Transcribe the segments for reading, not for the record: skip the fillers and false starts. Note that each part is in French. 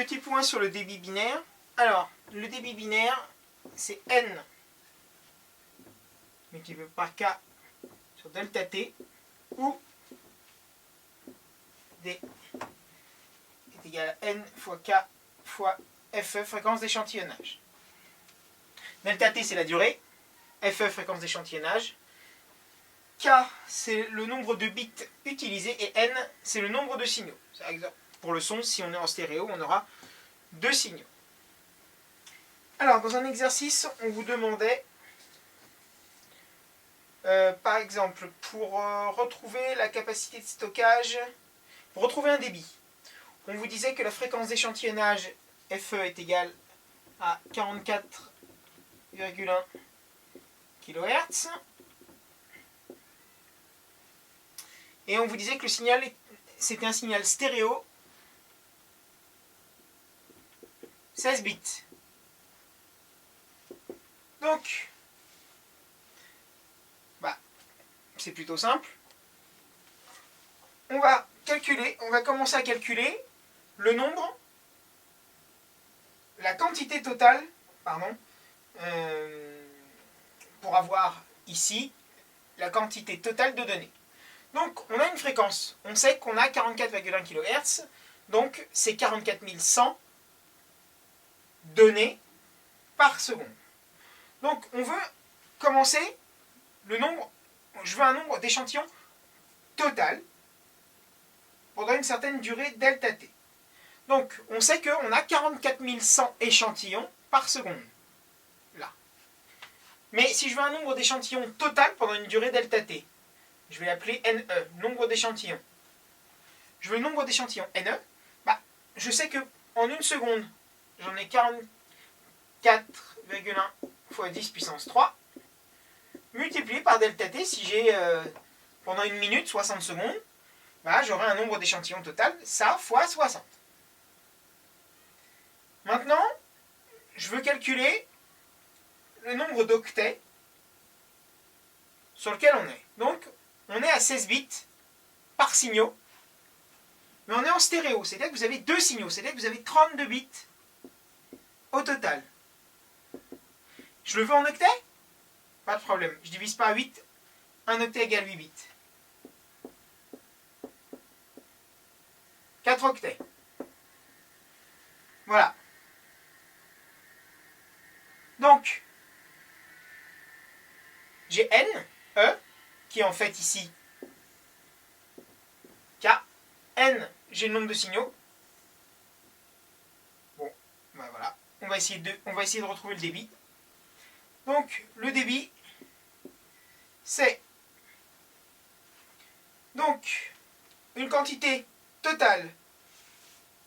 Petit point sur le débit binaire. Alors, le débit binaire, c'est n multiplié par k sur delta t, où d est égal à n fois k fois FE, fréquence d'échantillonnage. Delta t, c'est la durée. FE, fréquence d'échantillonnage. K, c'est le nombre de bits utilisés. Et N, c'est le nombre de signaux. Pour le son, si on est en stéréo, on aura 2 signaux. Alors, dans un exercice, on vous demandait, par exemple, pour retrouver la capacité de stockage, pour retrouver un débit, on vous disait que la fréquence d'échantillonnage FE est égale à 44,1 kHz. Et on vous disait que le signal, c'était un signal stéréo 16 bits. Donc, c'est plutôt simple. On va commencer à calculer le nombre, la quantité totale, pour avoir ici la quantité totale de données. Donc, on a une fréquence. On sait qu'on a 44,1 kHz. Donc, c'est 44 100 données par seconde. Donc, on veut commencer le nombre. Je veux un nombre d'échantillons total pendant une certaine durée delta t. Donc, on sait qu'on a 44 100 échantillons par seconde. Là. Mais si je veux un nombre d'échantillons total pendant une durée delta t, je vais l'appeler NE, nombre d'échantillons. Je veux le nombre d'échantillons NE, je sais qu'en une seconde, j'en ai 44,1 fois 10 puissance 3, multiplié par delta t, si j'ai pendant une minute, 60 secondes, j'aurai un nombre d'échantillons total, ça fois 60. Maintenant, je veux calculer le nombre d'octets sur lequel on est. Donc, on est à 16 bits par signaux, mais on est en stéréo, c'est-à-dire que vous avez 2 signaux, c'est-à-dire que vous avez 32 bits au total. Je le veux en octets? Pas de problème, je divise par 8, 1 octet égale 8 bits. 4 octets. Voilà. Donc, j'ai N, E, qui est en fait ici K. N, j'ai le nombre de signaux. Bon, voilà. On va essayer de retrouver le débit. Donc, le débit, c'est donc une quantité totale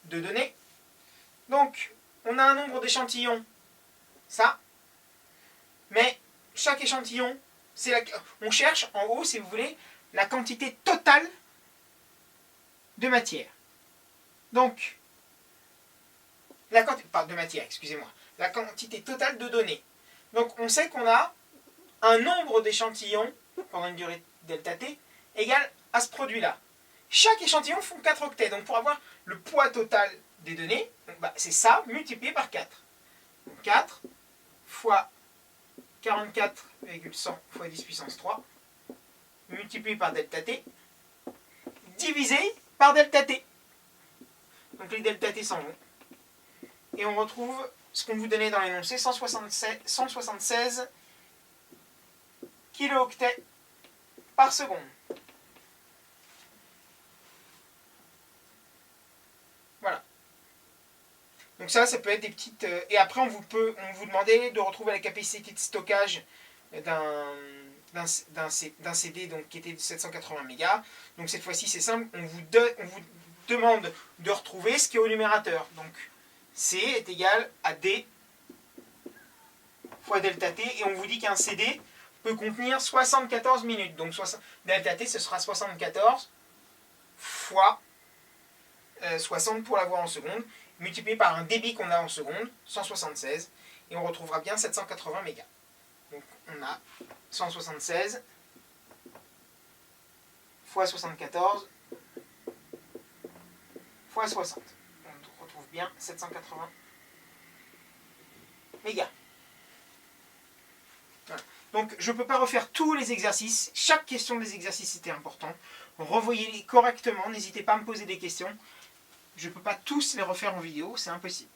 de données. Donc, on a un nombre d'échantillons, ça. Mais chaque échantillon, on cherche en haut, si vous voulez, la quantité totale de matière. Donc, la quantité totale de données. Donc, on sait qu'on a un nombre d'échantillons pendant une durée delta t égale à ce produit-là. Chaque échantillon font 4 octets. Donc, pour avoir le poids total des données, c'est ça multiplié par 4. Donc, 4 fois 44,100 fois 10 puissance 3 multiplié par delta t divisé par delta t. Donc les delta t s'en vont. Et on retrouve ce qu'on vous donnait dans l'énoncé, 176 kilooctets par seconde. Voilà. Donc ça peut être des petites... et après, on vous demandait de retrouver la capacité de stockage d'un CD donc, qui était de 780 mégas. Donc cette fois-ci, c'est simple, on vous demande de retrouver ce qui est au numérateur. Donc C est égal à D fois delta T, et on vous dit qu'un CD peut contenir 74 minutes. Donc delta T, ce sera 74 fois 60 pour l'avoir en seconde, multiplié par un débit qu'on a en seconde, 176, et on retrouvera bien 780 mégas. Donc on a 176 fois 74 fois 60. On retrouve trouve bien 780 mégas. Voilà. Donc je ne peux pas refaire tous les exercices. Chaque question des exercices était importante. Revoyez-les correctement. N'hésitez pas à me poser des questions. Je ne peux pas tous les refaire en vidéo. C'est impossible.